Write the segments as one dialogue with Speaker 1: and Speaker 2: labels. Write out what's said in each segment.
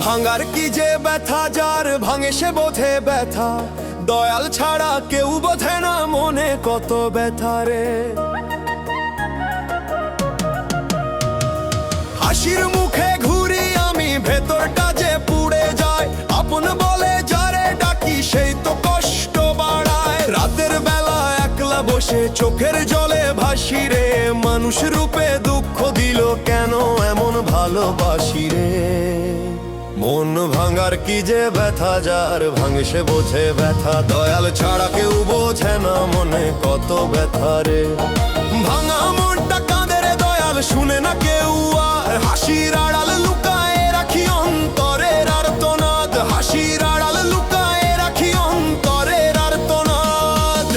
Speaker 1: ভাঙার কি যে ব্যথা, যার ভাঙে সে বোঝে ব্যথা, দয়াল ছাড়া কেউ বোঝে না মনে কত ব্যথা রে। হাসির মুখে ঘুরি আমি, ভেতরটা যে পুড়ে যায়, আপন বলে যারে ডাকি সেই তো কষ্ট বাড়ায়। রাতের বেলা একলা বসে চোখের জলে ভাসি রে, মানুষ রূপে দুঃখ দিল কেন এমন ভালোবাসি রে। মন ভাঙার কি যে ব্যথা, যার ভাঙে সে বোঝে ব্যথা, দয়াল ছাড়া কেউ বোঝে না মনে কত ব্যথা রে। ভাঙা মনটা কাঁদে রে দয়াল, শুনে না কেউ আর, হাসির আড়াল লুকায় রাখি অন্তরের আর্তনাদ, হাসির আড়াল লুকায় রাখি অন্তরের আর্তনাদ।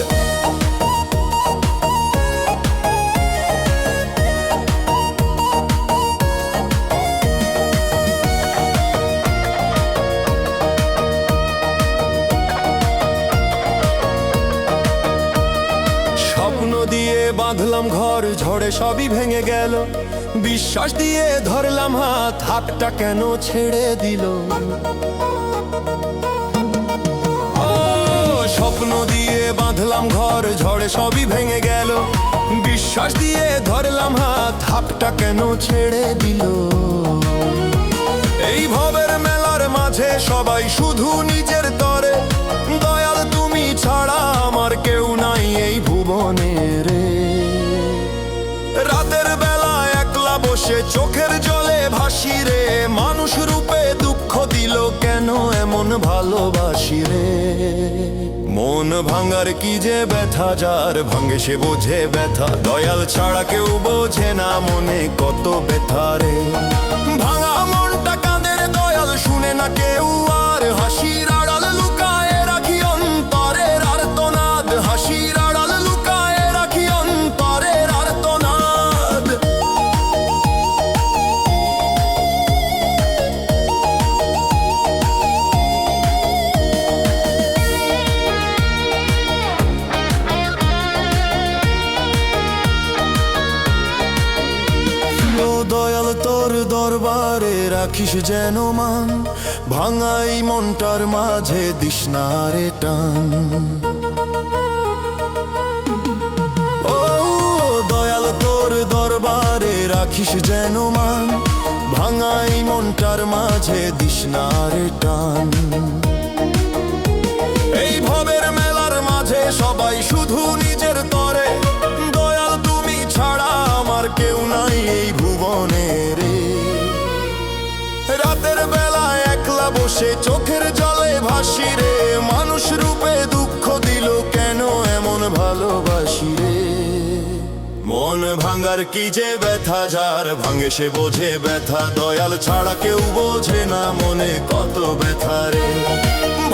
Speaker 1: স্বপ্ন দিয়ে বাঁধলাম ঘর, ঝড়ে সবই ভেঙে গেল, বিশ্বাস দিয়ে ধরলাম হাত, হাতটা কেন ছেড়ে দিল। ও স্বপ্ন দিয়ে বাঁধলাম ঘর, ঝড়ে সবই ভেঙে গেল, বিশ্বাস দিয়ে ধরলাম হাত, হাতটা কেন ছেড়ে দিল। এই ভবের মেলার মাঝে সবাই শুধু নিজের তরে, দয়াল তুমি ছাড়া আমার কেউ নাই এই ভুবনে রে। রাতের বেলা একলা বসে চোখের জলে ভাসি রে, মানুষ রূপে দুঃখ দিল কেন এমন ভালোবাসি রে। মন ভাঙার কি যে ব্যথা, যার ভাঙে সে বোঝে ব্যথা, দয়াল ছাড়া কেউ বোঝে না মনে কত ব্যথা রে। ভাঙা মনটা কাঁদে রে দয়াল, শুনে না কেউ আর, হাসির আড়াল লুকায় রাখি অন্তরের আর্তনাদ, হাসির আড়াল লুকায় রাখি অন্তরের আর্তনাদ। ও দয়াল তোর দরবারে রাখিস যেন মান, ভাঙাই মনটার মাঝে দিস না রে টান। ও দয়াল তোর দরবারে রাখিস যেন মান, ভাঙাই মনটার মাঝে দিস না রে টান। এই ভবের মেলার মাঝে সবাই শুধু নিজের তরে, দয়াল তুমি ছাড়া আমার কেউ নাই এই ভুবনে রে। রাতের বেলা একলা বসে চোখের জলে ভাসি রে, মানুষ রূপে দুঃখ দিল কেন এমন ভালোবাসি রে। মন ভাঙার কি যে ব্যথা, যার ভাঙে সে বোঝে ব্যথা, দয়াল ছাড়া কেউ বোঝে না মনে কত ব্যথা রে।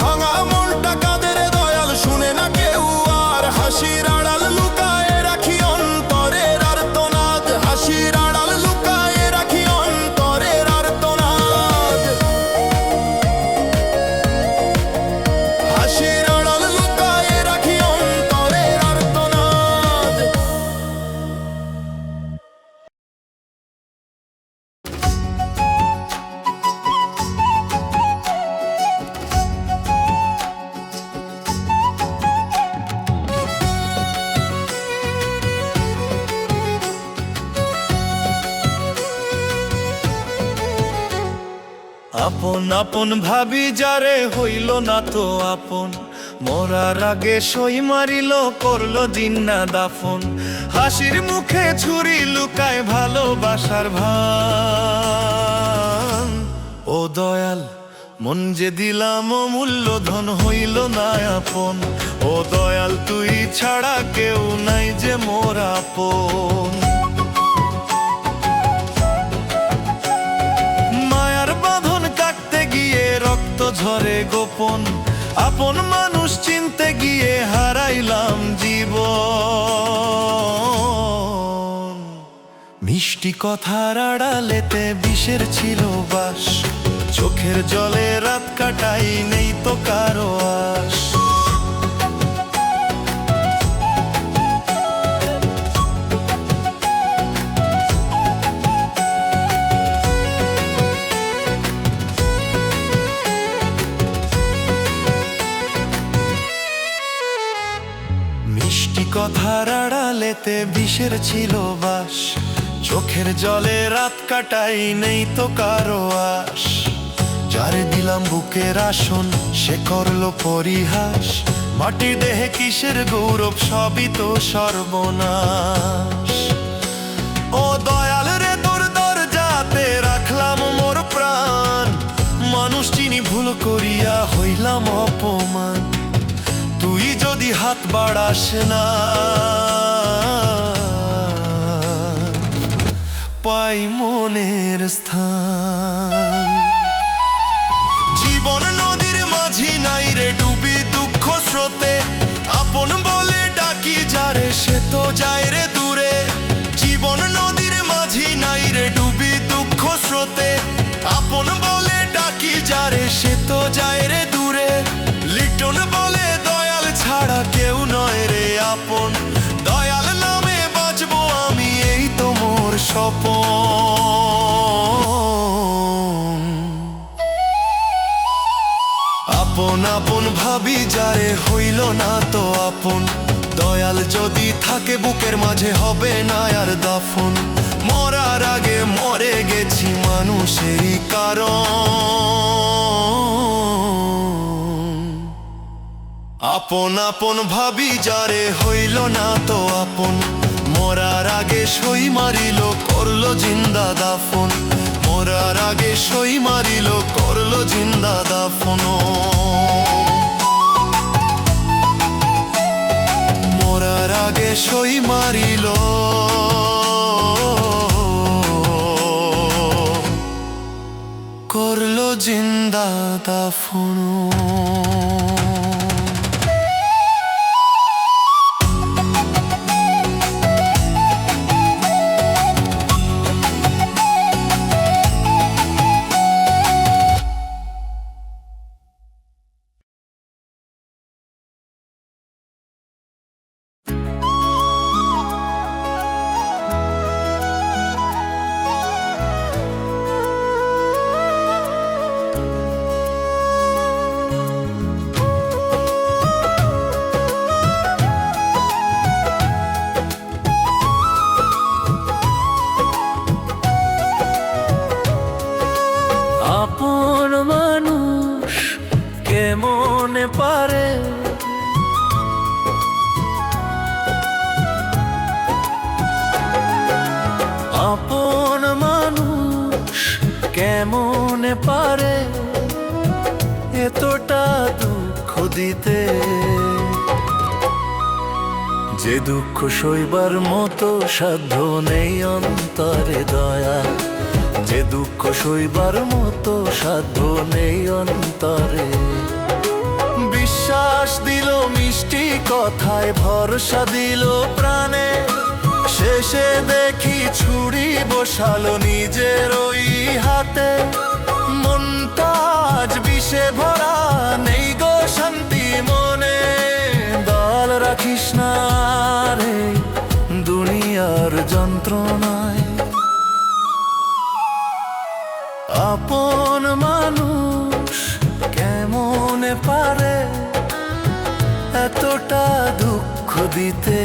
Speaker 1: ভাঙা মনটা কাঁদে রে দয়াল, শুনে না কেউ আর, হাসির আড়াল লুকায় রাখি অন্তরের আর্তনাদ, হাসির আড়াল লুকায় রাখি অন্তরের আর্তনাদ, হাসির আড়াল লুকায় রাখি অন্তরের আর্তনাদ।
Speaker 2: আপন আপন ভাবি যারে হইল না তো আপন, মরার আগে সই মারিল করলো দিন না দাফন। হাসির মুখে ছুরি লুকায় ভালোবাসার ভান। ও দয়াল মন যে দিলাম অমূল্য ধন, হইল না আপন। ও দয়াল তুই ছাড়া কেউ নাই যে মোর আপন। ঝরে গোপন, আপন মানুষ চিনতে গিয়ে হারাইলাম জীবন। মিষ্টি কথার আড়ালেতে বিষের ছিল বাস, চোখের জলে রাত কাটাই নেই তো কারো আশ। গায়েতে বিষের ছিল বাস, চোখের জলে রাত কাটাই নেই তো কারো আশ। যারে দিলাম বুকের আসন সে করলো পরিহাস, মাটির দেহে কিসের গৌরব সবই তো সর্বনাশ। ও দয়াল রে তোর দরজাতে রাখলাম মোর প্রাণ, মানুষ চিনি ভুল করিয়া হইলাম অপমান। তুই যদি হাত বাড়াস না পাই মনের স্থান। জীবন নদীর মাঝি নাই রে ডুবি দুঃখ স্রোতে, আপন বলে ডাকি যারে সে তো যায় রে দূরে। জীবন নদীর মাঝি নাই রে ডুবি দুঃখ স্রোতে, আপন বলে ডাকি যারে সে তো যায় রে দূরে। লিটন বলে দয়াল ছাড়া কেউ নয় রে আপন, দয়াল নামে বাঁচবো আমি এই তো মোর স্বপন। আপন আপন ভাবি যারে হইল না তো আপন, দয়াল যদি থাকে বুকের মাঝে হবে না আর দাফন। মরার আগে মরে গেছি মানুষেরই কারণ। আপন আপন ভাবি যারে হইল না তো আপন, মরার আগে সই মারিল করলো জিন্দা দাফন। মরার আগে সই মারিল করলো জিন্দা দাফন। মরার আগে সই মারিল করলো জিন্দা দাফন।
Speaker 3: আপন মানুষ কেমন পারে আপন মানুষ কেমন পারে এতটা দুঃখ দিতে, যে দুঃখ সইবার মতো সাধ্য নেই অন্তরে দয়া, যে দুঃখ সইবার মতো সাধ্য নেই অন্তরে। বিশ্বাস দিল মিষ্টি কথায়, ভরসা দিল প্রাণে, শেষে দেখি ছুরি বসালো নিজের ওই হাতে। মনটা আজ বিষে ভরা নেই গো শান্তি মনে, দয়াল রাখিস না রে দুনিয়ার যন্ত্রণায়। আপন মানুষ কেমন পারে এতটা দুঃখ দিতে,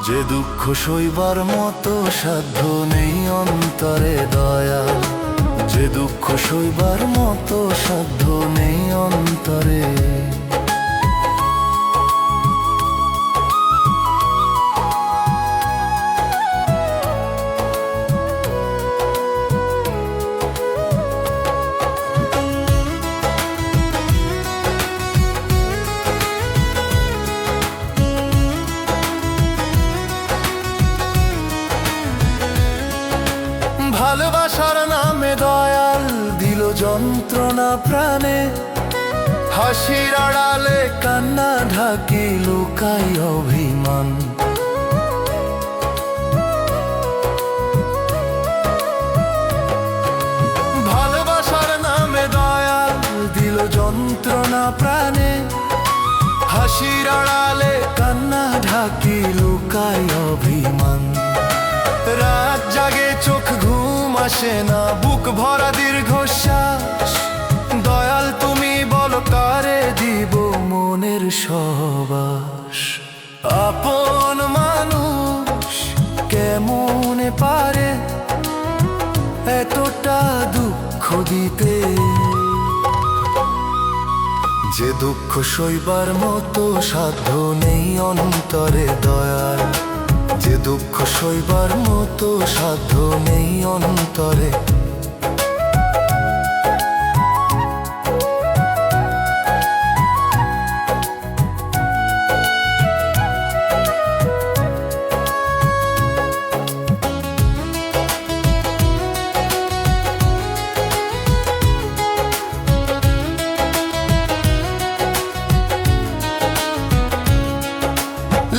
Speaker 3: যে দুঃখ সইবার মতো সাধ্য নেই অন্তরে দয়া, যে দুঃখ সইবার মতো সাধ্য নেই অন্তরে। ভালোবাসার নামে দয়াল দিল যন্ত্রণা প্রাণে, হাসির আড়ালে কান্না ঢাকি লুকাই অভিমান। ভালোবাসার নামে দয়াল দিল যন্ত্রণা প্রাণে, হাসির আড়ালে কান্না ঢাকি লুকাই অভিমান। রাত জাগে চোখ ঘুম আসে না, বুক ভরা দীর্ঘশ্বাস। দয়াল তুমি বলো কারে দিব মনের সবাস। আপন মানুষ কেমনে পারে এতটা দুঃখ দিতে, যে দুঃখ সইবার মতো সাধ্য নেই অন্তরে দয়াল, যে দুঃখ সইবার মতো সাধ্য নেই অন্তরে।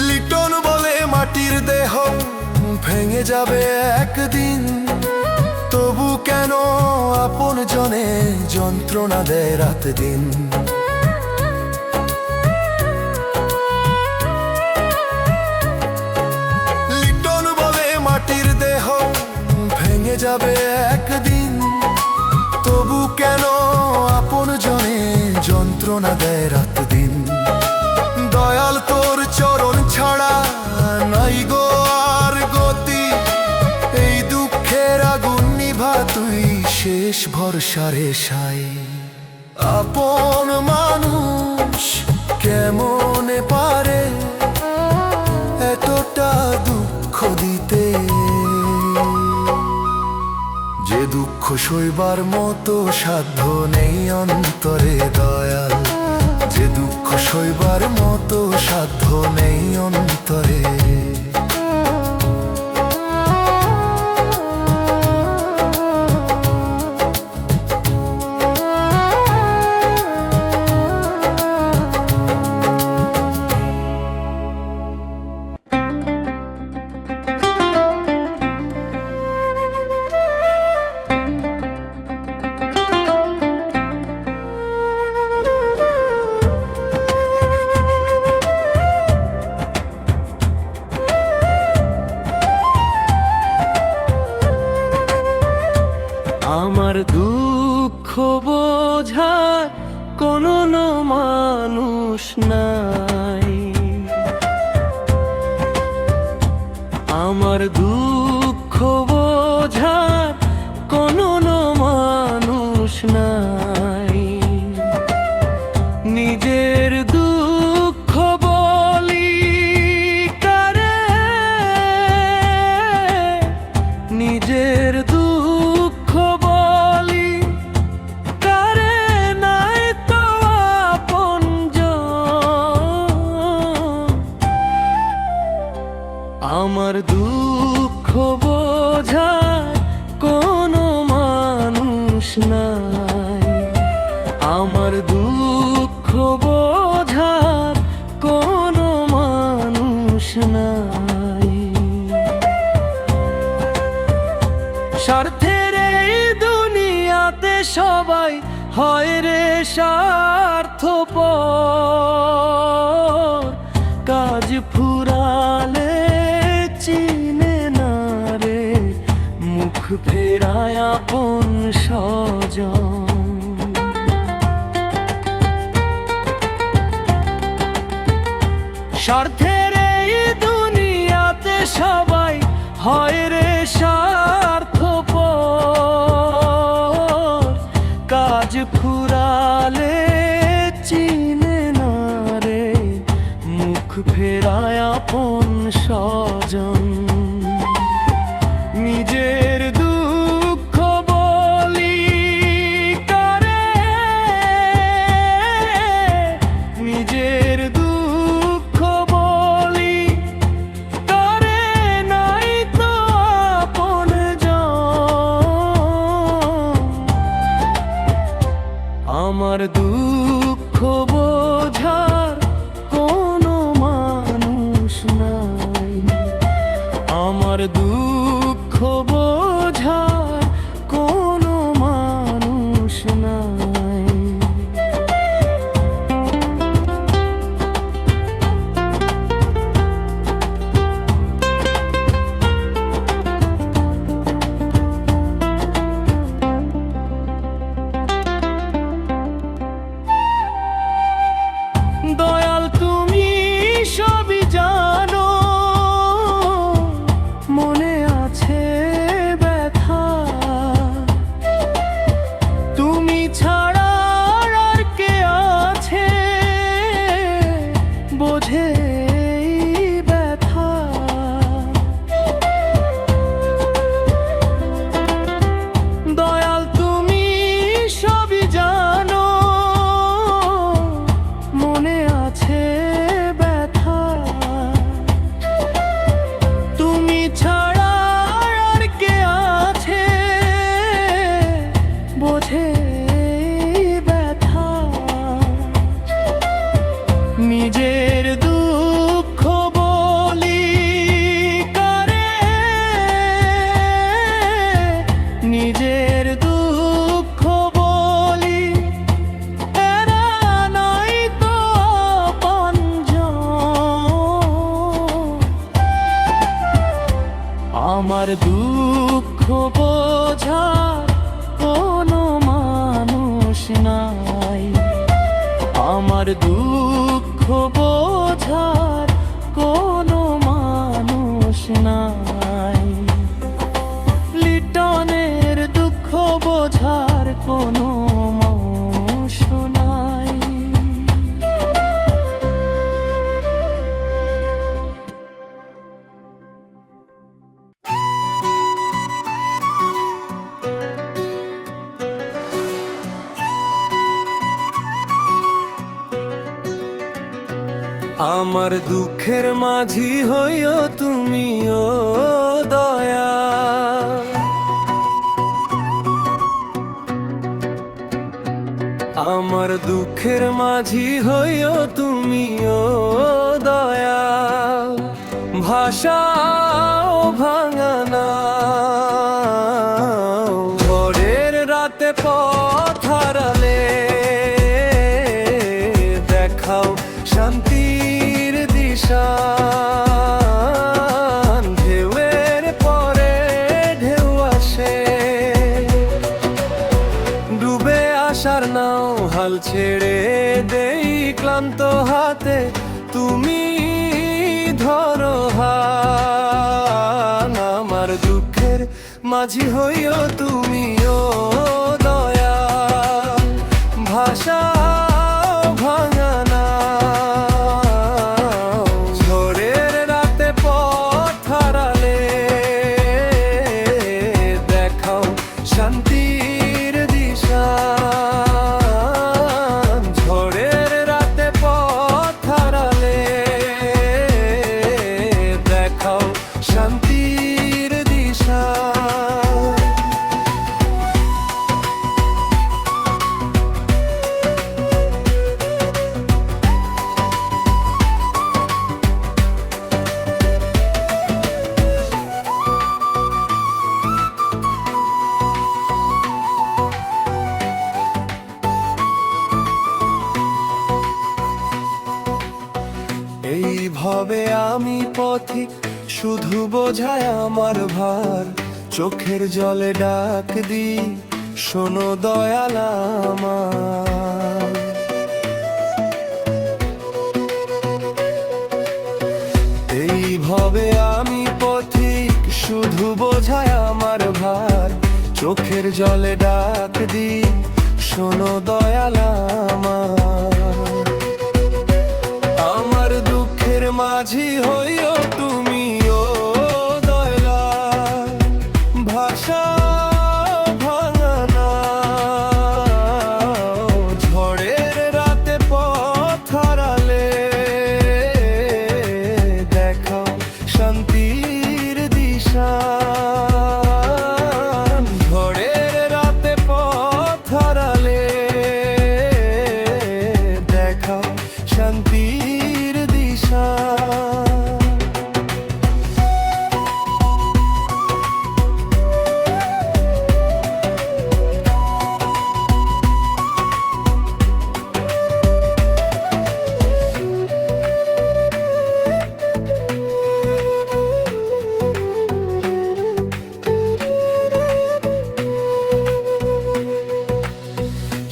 Speaker 3: লিটন বলে মাটির দেহ ভেঙে যাবে একদিন, তবু কেন আপন জনে যন্ত্রণা দেয় রাত দিন। লিটন বলে মাটির দেহ ভেঙে যাবে একদিন, তবু কেন আপন জনে যন্ত্রণা দেয় রাত দিন। দয়াল তোর চরণ ছাড়া নাই গো আর গতি, এই দুঃখের আগুন নিভা তুই শেষ ভরসা রে সাই। আপন মানুষ কেমনে পারে এতটা দুঃখ দিতে, যে দুঃখ সইবার মতো সাধ্য নেই অন্তরে দয়াল, যে দুঃখ সইবার মতো সাধ্য নেই অন্তরে।
Speaker 4: আমার দুঃখ বোঝার কোনো মানুষ নাই, আমার দুঃখ বোঝার কোনো মানুষ নাই। নিজের দুঃখ বলি কারে, নিজের দুঃখ বলি কারে, নাই তো আপনজন। আমার দুঃখ বোঝার কোনো মানুষ নাই, আমার দুঃখ বোঝার কোনো মানুষ নাই। স্বার্থের এই দুনিয়াতে সবাই হয় রে স্বার্থপর, কাজ ফুরালে চিনে না রে মুখ ফেরায় আপন স্বজন। স্বার্থের এই দুনিয়াতে সবাই হয় রে স্বার্থপর, কাজ ফুরালে চিনে না রে মুখ ফেরায় আপন স্বজন। নিজের দুঃখ বলি কারে, নিজের দুঃখ বলি কারে, নাই তো আপনজন। আমার দুঃখ বোঝার কোনো মানুষ নাই, আমার দুঃখ বোঝার কোনো মানুষ নাই। দয়াল তুমি সবই জানো, আমার দুঃখ বোঝার কোনো মানুষ নাই, আমার দুঃখ বোঝার কোনো মানুষ নাই, লিটনের দুঃখ বোঝার কোনো মানুষ নাই।
Speaker 2: আমার দুঃখের মাঝি হইও তুমিও দয়া, আমার দুঃখের মাঝি হইও তুমিও দয়া, ভাষাও ভাঙানা ভোরের রাতে পথ হারালে দেখাও শান্তির দিশা, ঢেউয়ের পরে ঢেউ আসে ডুবে আসার নাও হাল ছেড়ে দেই ক্লান্ত হাতে তুমি ধরো হাল, আমার দুঃখের মাঝি হইও তুমিও দয়া, ভাষা ভাঙানা ঝড়ের রাতে পথ হারালে দেখাও শান্তির দিশা, ঝড়ের রাতে পথ হারালে দেখাও শান্তির দিশা। এইভাবে আমি পথিক শুধু বোঝায় আমার ভার, চোখের জলে ডাক দি শোনো দয়াল আমার, এইভাবে আমি পথিক শুধু বোঝায় আমার ভার, চোখের জলে ডাক দি শোনো দয়াল আমার, আমার দুঃখের মাঝি হইও তুমিও দয়াল, ভাষা ভাঙানা ঝড়ের রাতে পথ হারালে দেখাও শান্তির দিশা, ঝড়ের রাতে পথ হারালে দেখাও শান্তির দিশা।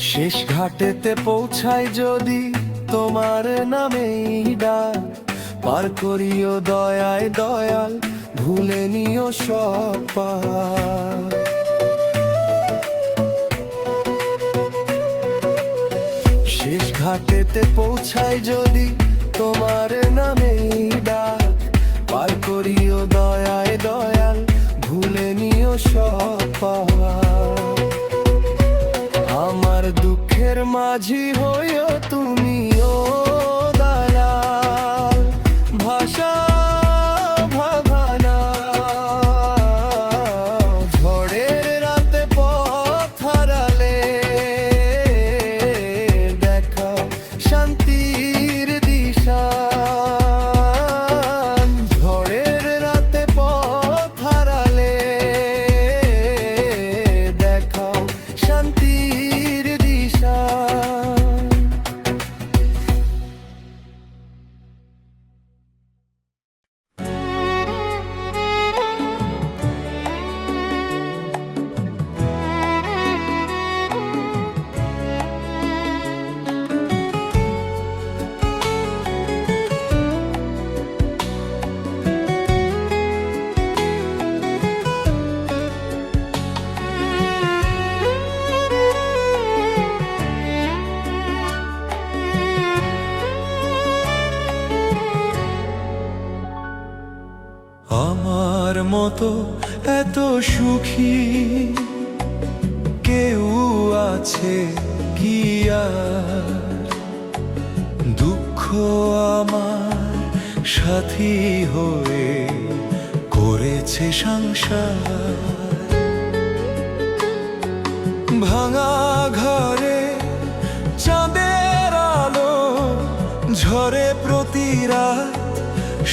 Speaker 2: শেষ ঘাটেতে পৌঁছাই যদি তোমার নামেই ডাক, পার করিও দয়ায় দয়াল ভুলে নিও সব পাপ। শেষ ঘাটেতে পৌঁছাই যদি তোমার নামেই ডাক, পার করিও দয়ায় দয়াল ভুলে নিও সব পাপ। আমার দুঃখের মাঝি হইও তুমিও দয়াল, ভাষা ভাঙানা ঝড়ের রাতে পথ হারালে দেখাও শান্তির দিশা, ঝড়ের রাতে পথ হারালে দেখাও শান্তির দিশা। মতো এত সুখী কেউ আছে কি আর? দুঃখ আমার সাথী হয়ে করেছে সংসার। ভাঙা ঘরে চাঁদের আলো ঝরে প্রতি রাত,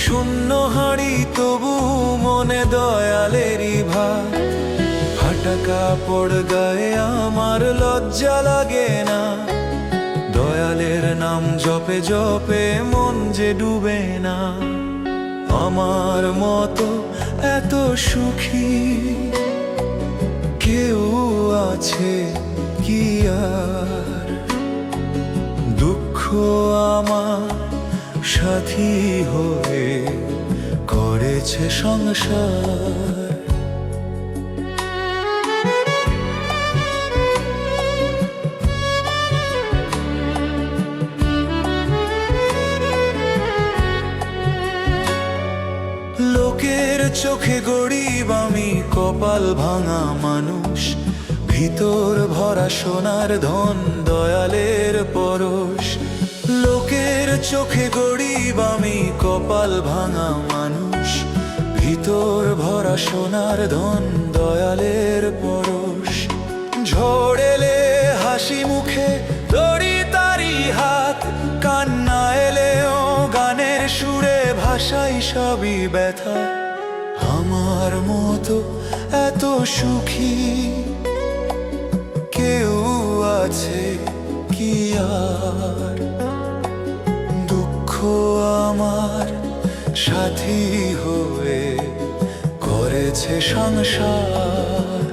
Speaker 2: শূন্য হাঁড়ি তবু মনে দয়ালেরই ভাত। ফাটা কাপড় গায়ে আমার লজ্জা লাগে না, দয়ালের নাম জপে জপে মন যে ডুবে না। আমার মতো এত সুখী কেউ আছে কি আর? দুঃখ আমার সাথী হয়ে করেছে সংসার। লোকের চোখে গরিব আমি, কপাল ভাঙা মানুষ, ভিতর ভরা সোনার ধন দয়ালের পরশ। লোকের চোখে গরিব আমি, কপাল ভাঙা মানুষ, ভিতর ভরা সোনার ধন দয়ালের পরশ। ঝড় এলে হাসি মুখে ধরি তারি হাত, কান্না এলেও গানের সুরে ভাষাই সবই ব্যথা। আমার মতো এত সুখী কেউ আছে কি আর? দুঃখ আমার সাথী হয়ে করেছে সংসার।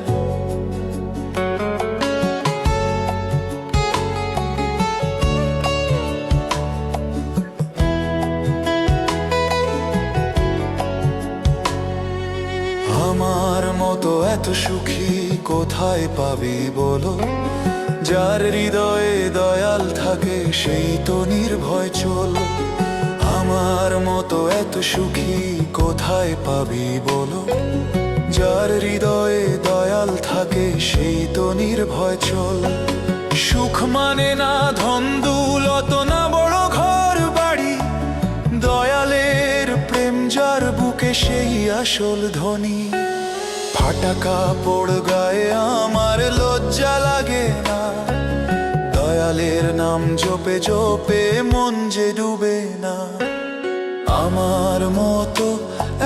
Speaker 2: আমার মতো এত সুখী কোথায় পাবি বলো? যার হৃদয়ে দয়াল থাকে সেই তো নির্ভয় চল। আমার মতো এত সুখী কোথায় পাবি বলো? যার হৃদয়ে দয়াল থাকে সেই তো নির্ভয় চল। সুখ মানে না ধন দৌলত না বড় ঘর বাড়ি, দয়ালের প্রেম যার বুকে সেই আসল ধনী। ফাটা কাপড় গায়ে আমার লজ্জা লাগে না, দয়ালের নাম জপে জপে মন যে ডুবে না। আমার মতো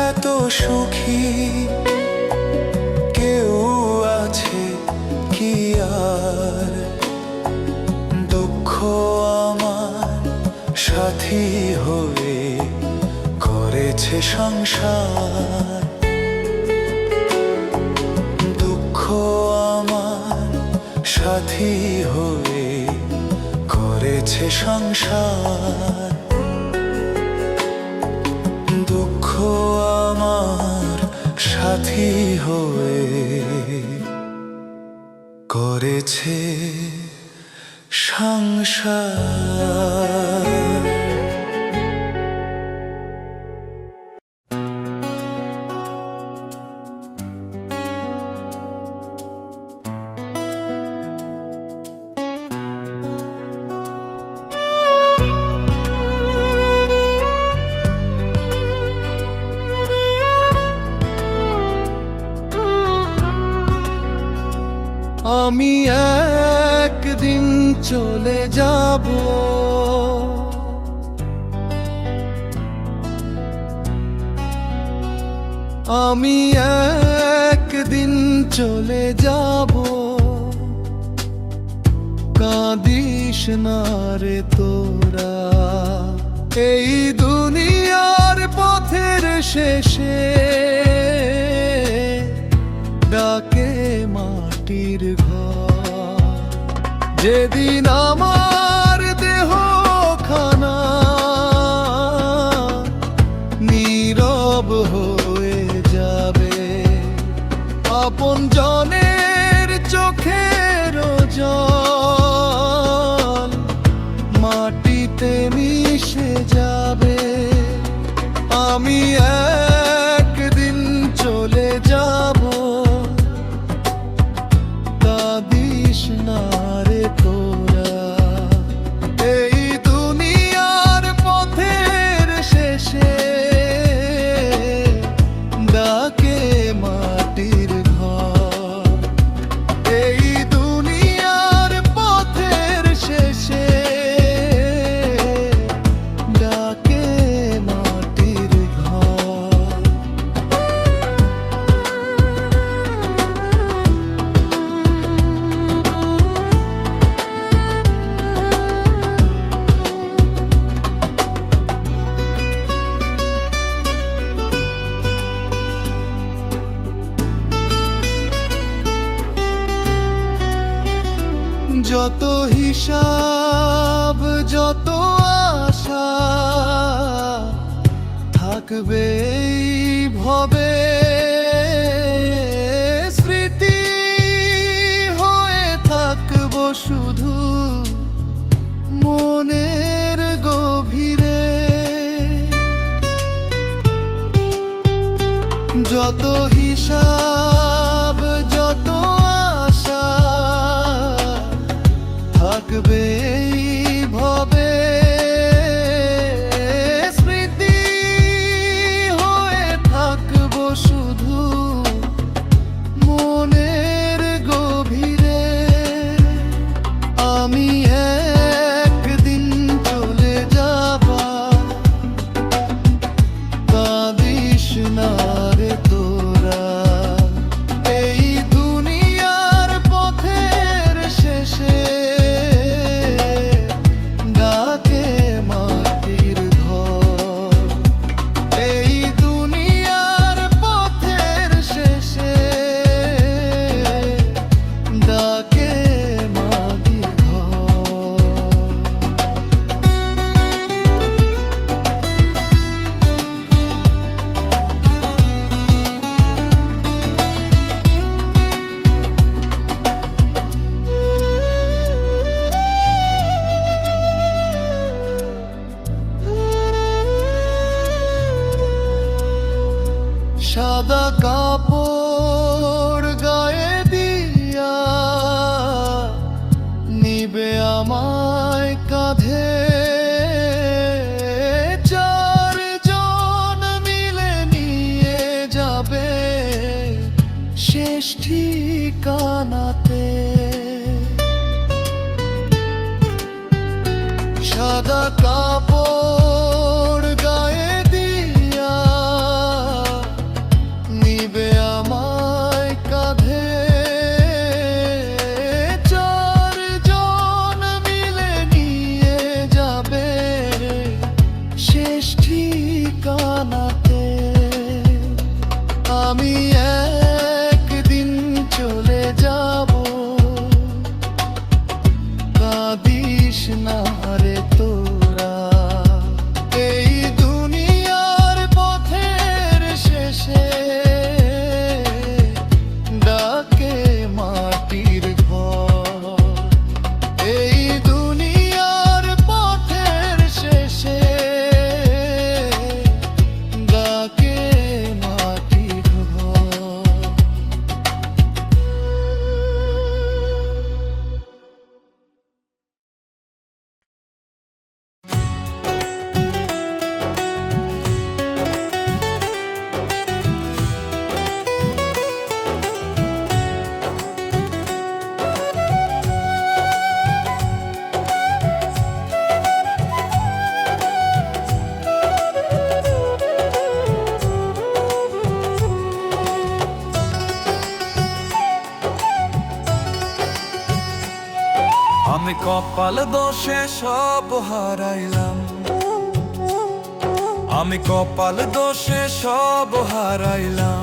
Speaker 2: এত সুখী কেউ আছে কি আর? দুঃখ আমার সাথী হয়ে করেছে সংসার। দুঃখ আমার সাথী হয়ে করেছে সংসার। দুঃখ আমার সাথী হয়ে করেছে সংসার।
Speaker 4: আমি একদিন চলে যাব, আমি একদিন চলে যাব। কাঁদিস না রে তোরা, এই দুনিয়ার পথের শেষে ডাকে মাটির ঘর। যেদিন আমার দেহ খানা নীরব হয়ে যাবে, আপন জনের চোখের জল মাটিতে মিশে যাবে। আমি একদিন চলে
Speaker 3: যত হিসাব যত আশা থাকবে এই ভবে, স্মৃতি হয়ে থাকবো শুধু মনের গভীরে। যত হিসাব যত আশা থাকবে এই ভবে, স্মৃতি হয়ে থাকবো শুধু মনের গভীরে। আমি একদিন চলে যাব, কাঁদিস না রে তোরা, এই দুনিয়ার পথের শেষে ডাকে মাটির ঘর। এই দুনিয়ার পথের শেষে ডাকে মাটির ঘর। সাদা কাপড় গায়ে দিয়া নিবে আমায় কাঁধে, চারজন মিলে নিয়ে যাবে শেষ ঠিকানাতে। সাদা কাপড় গায়ে দিয়া নিবে আমায় কাঁধে, চারজন মিলে নিয়ে যাবে শেষ ঠিকানাতে। আমি একদিন চলে যাব, কাঁদিস না রে তোরা, এই দুনিয়ার পথের শেষে ডাকে মাটির ঘর। এই দুনিয়ার পথের শেষে ডাকে মাটির ঘর।
Speaker 2: আমি কপাল দোষে সব হারাইলাম, আমি কপাল দোষে সব হারাইলাম।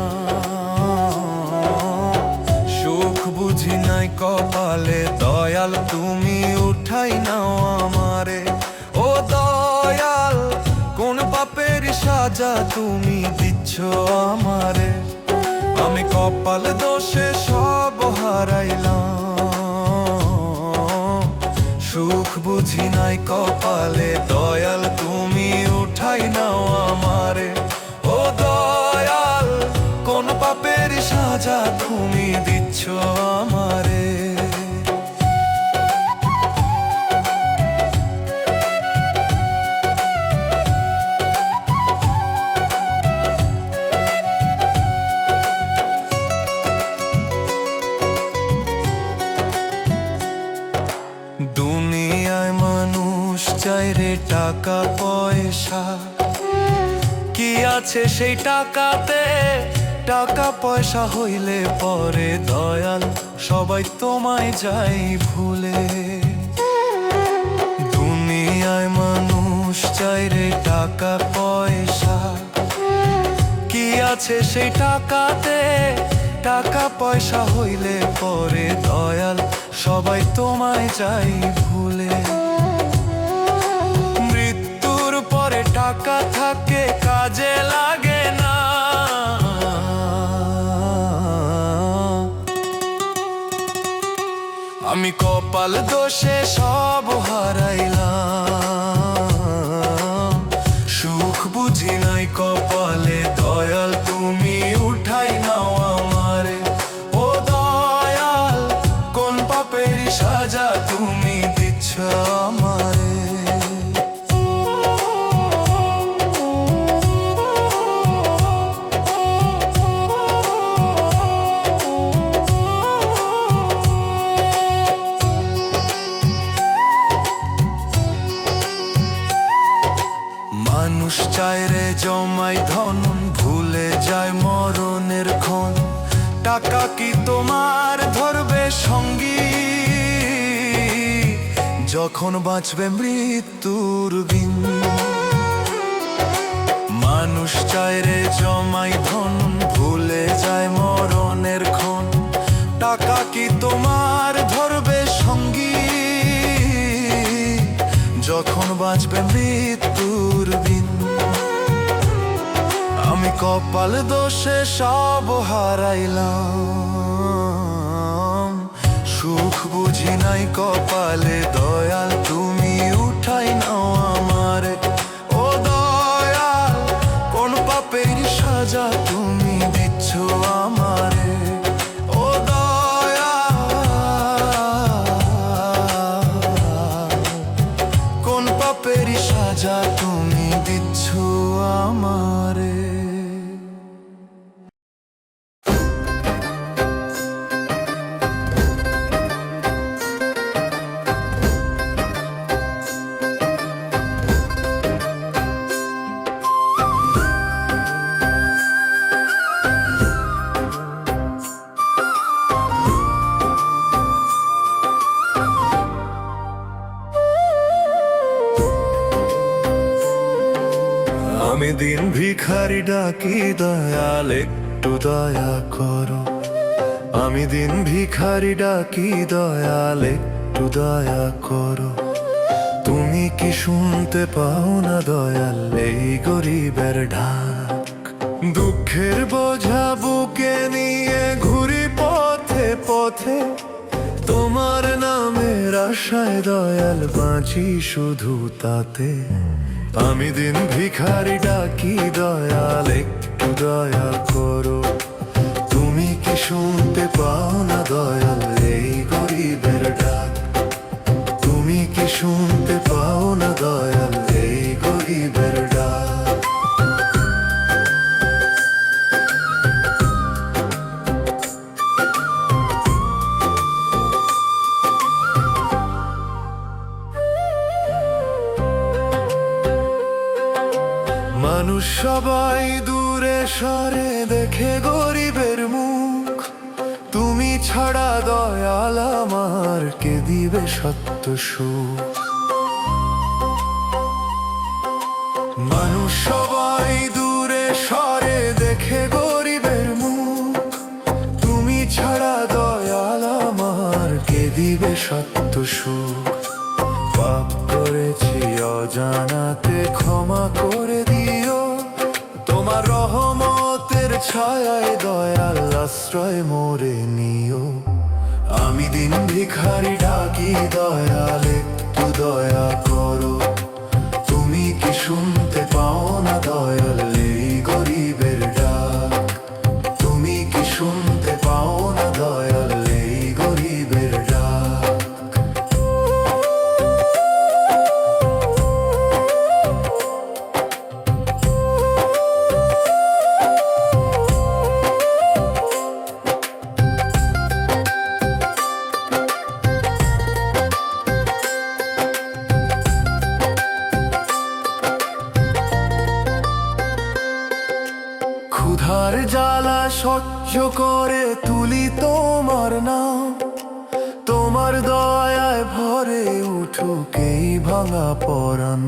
Speaker 2: সুখ বুঝি নাই কপালে দয়াল, তুমি উঠাই নাও আমারে। ও দয়াল, কোন পাপের সাজা তুমি দিচ্ছ আমারে। আমি কপাল দোষে সব হারাইলাম, সুখ বুঝি নাই কপালে দয়াল, তুমি উঠাই নাও আমারে। ও দয়াল, কোন পাপের সাজা তুমি দিচ্ছ আমারে। দুনিয়ায় মানুষ চাই রে টাকা পয়সা, কি আছে সেই টাকাতে? টাকা পয়সা হইলে পরে দয়াল সবাই তোমায় যাই ভুলে। দুনিয়ায় মানুষ চাই রে টাকা পয়সা, কি আছে সেই টাকাতে? টাকা পয়সা হইলে পরে দয়াল সবাই তোমায় চাই ভুলে। মৃত্যুর পরে টাকা থাকে কাজে লাগে না, আমি কপাল দোষে সব হারাইলাম। সুখ বুঝি নাই কপালে দয়াল তুমি উঠাই নাও আমারে। ও দয়াল কোন পাপের সাজা তুমি দিচ্ছ আমারে। মানুষ চায় রে জমাই ধন, ভুলে যায় মরণের ক্ষণ। টাকা কি তোমার ধরবে সঙ্গী, যখন বাঁচবে মৃত্যুর দিন। মানুষ চায় রে জমাই ধন, ভুলে যায় মরণের ক্ষণ। টাকা কি তোমার ধরবে সঙ্গী, যখন বাঁচবে মৃত্যুর দিন। আমি কপাল দোষে সব হারাইলাম। সুখ বুঝি নাই কপালে দয়াল তুমি উঠাই নাও আমারে। ও দয়াল কোন পাপের সাজা তুমি দিচ্ছ আমারে। ও দয়াল কোন পাপের সাজা তুমি দিচ্ছ আমারে। আমি দিন ভিখারি ডাকি দয়াল একটু দয়া করো। আমি দিন ভিখারি ডাকি দয়াল একটু দয়া করো। তুমি কি শুনতে পাও না দয়াল এই গরিবের ঢাক। দুঃখের বোঝা বুকে নিয়ে ঘুরি পথে পথে, তোমার নামের আশায় দয়াল বাঁচি শুধু তাতে। আমি দিন ভিখারি ডাকি দয়াল একটু দয়া করো। তুমি কি শুনতে পাও না দয়াল এই গরিবের ডাক। তুমি কি শুনতে পাও না দয়াল এই গরিবের ডাক। মানুষ সবাই দূরে সরে দেখে গরিবের মুখ। তুমি ছাড়া দয়াল আমার কে দিবে সত্য সুখ। মানুষ সবাই দূরে সরে দেখে গরিবের মুখ। তুমি ছাড়া দয়াল আমার কে দিবে সত্য সুখ। পাপ করেছি অজানাতে ক্ষমা করে দিও। তোমার রহমতের ছায়ায় দয়াল আশ্রয় মোরে নিও। আমি দিন ভিখারি ডাকি দয়াল একটু দয়া করো। তুমি কি শুনতে পাও না দয়াল এই গরিবের ডাক। তুমি কি শুনতে পাও না দয়াল এই গরিবের ডাক। ক্ষুধার জ্বালা সহ্য করে তুলি তোমার নাম। তোমার দয়ায় ভরে উঠুক এই ভাঙা পরাণ।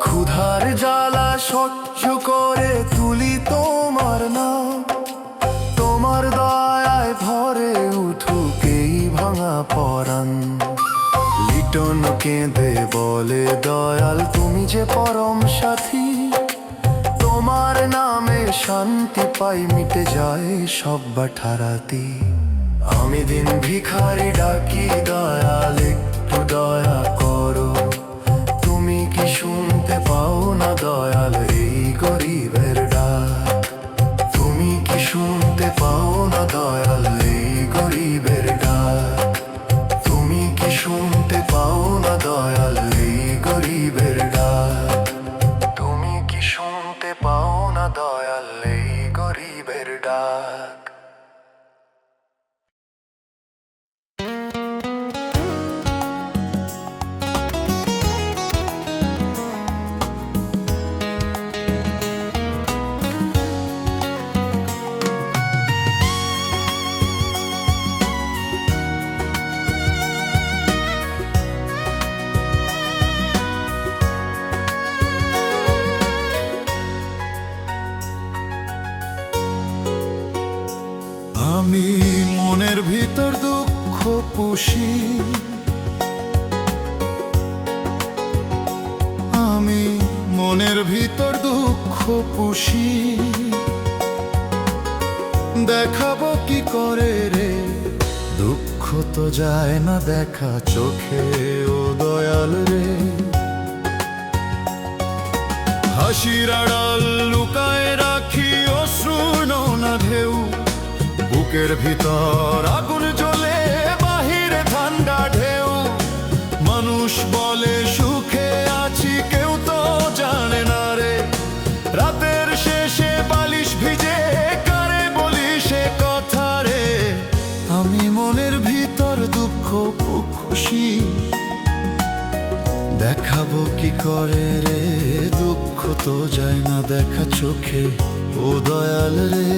Speaker 2: ক্ষুধার জ্বালা সহ্য করে তুলি তোমার নাম। তোমার দয়া
Speaker 3: পরাণ। লিটন কেঁদে বলে দয়াল তুমি যে পরম সাথী, তোমার নামে শান্তি পাই মিটে যায় সব বাঠারাতি। আমি দিন ভিখারি ডাকি দয়াল একটু দয়া করো, তুমি কি শুনতে পাও না দয়াল এই গরিবের ডাক? তুমি কি শুনতে পাও না দয়াল এই গরিবের ডাক? তুমি কি শুনতে পাও না দয়াল এই গরিবের ডাক? তুমি কি শুনতে পাও না দয়াল এই গরিবের ডাক? আমি মনের ভিতর দুঃখ পুষি, আমি মনের ভিতর দুঃখ পুষি, দেখাবো কি করে রে? দুঃখ তো যায় না দেখা চোখে ও দয়াল রে। হাসির আড়াল লুকায় রাখি অশ্রু নোনা ঢেউ, বুকের ভিতর আগুন জ্বলে বাহিরে ঠান্ডা ঢেউ। মানুষ বলে সুখে আছি কেউ তো জানে না রে, রাতের শেষে বালিশ ভিজে কারে বলি সে কথা রে। আমি মনের ভিতর দুঃখ খুশি, দেখাবো কি করে রে? দুঃখ তো যায় না দেখা চোখে ও দয়াল রে।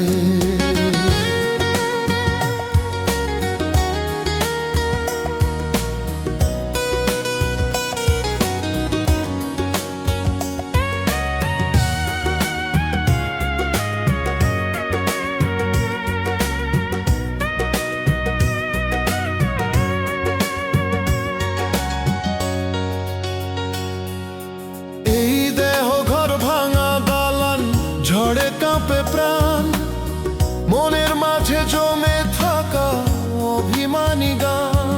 Speaker 3: ঝড়ে কাঁপে প্রাণ, মনের মাঝে জমে থাকা অভিমানী গান।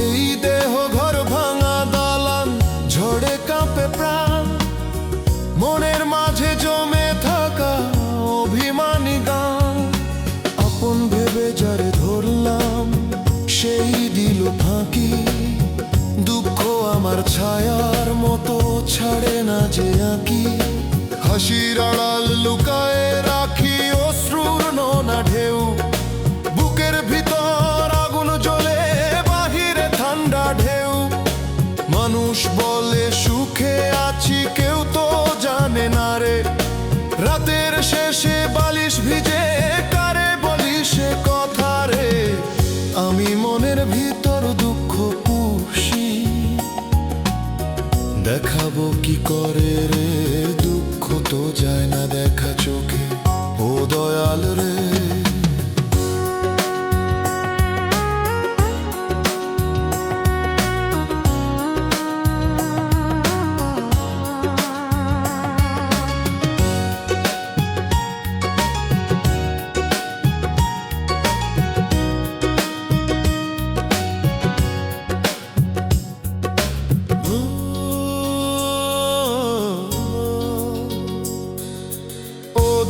Speaker 3: এই দেহ ঘর ভাঙা দালান, ঝড়ে কাঁপে প্রাণ, মনের মাঝে জমে থাকা অভিমানী গান। আপন ভেবে যারে ধরলাম সেই দিল ফাঁকি, দুঃখ আমার ছায়ার মতো ছাড়ে না যে আঁকি। হাসির আড়াল লুকায় রাখি অশ্রুর নোনা ঢেউ, বুকের ভিতর আগুন জ্বলে বাহিরে ঠান্ডা ঢেউ। মানুষ বলে সুখে আছি কেউ তো জানে না রে, রাতের শেষে বালিশ ভিজে কারে বলি সে কথা রে। আমি মনের ভিতর দুঃখ পুষি, দেখাবো কি করে রে? দুঃখ তো যায় না দেখা চোখে ও দয়াল রে।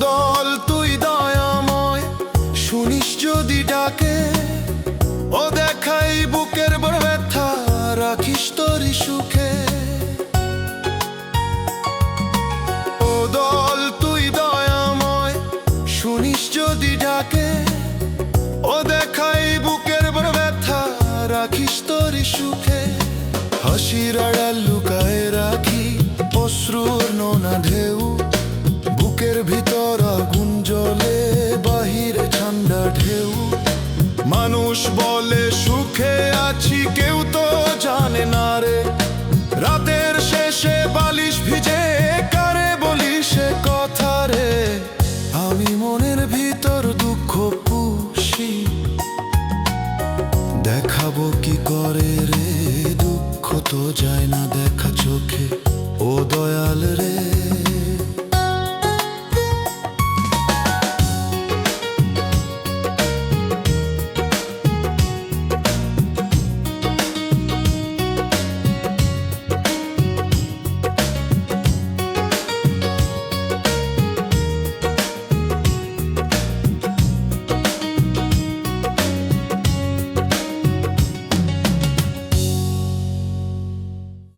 Speaker 3: দল তুই দয়াময় শুনিস যদি ডাকে, ও দেখাই বুকের বড় ব্যথা রাখিস তোরই সুখে। ও দল তুই দয়াময় শুনিস যদি ডাকে, ও দেখাই বুকের বড় ব্যথা রাখিস তোরই সুখে। হাসির আড়াল লুকায় রাখি অশ্রুর নোনা ঢেউ, বুকের ভিতর আগুন জ্বলে বাহিরে ঠান্ডা ঢেউ। মানুষ বলে সুখে আছি কেউ তো জানে না রে, রাতের শেষে বালিশ ভিজে কারে বলি সে কথা রে। আমি মনের ভিতর দুঃখ পুষি, খাবো কি করে রে, দুঃখ তো যায় না দেখা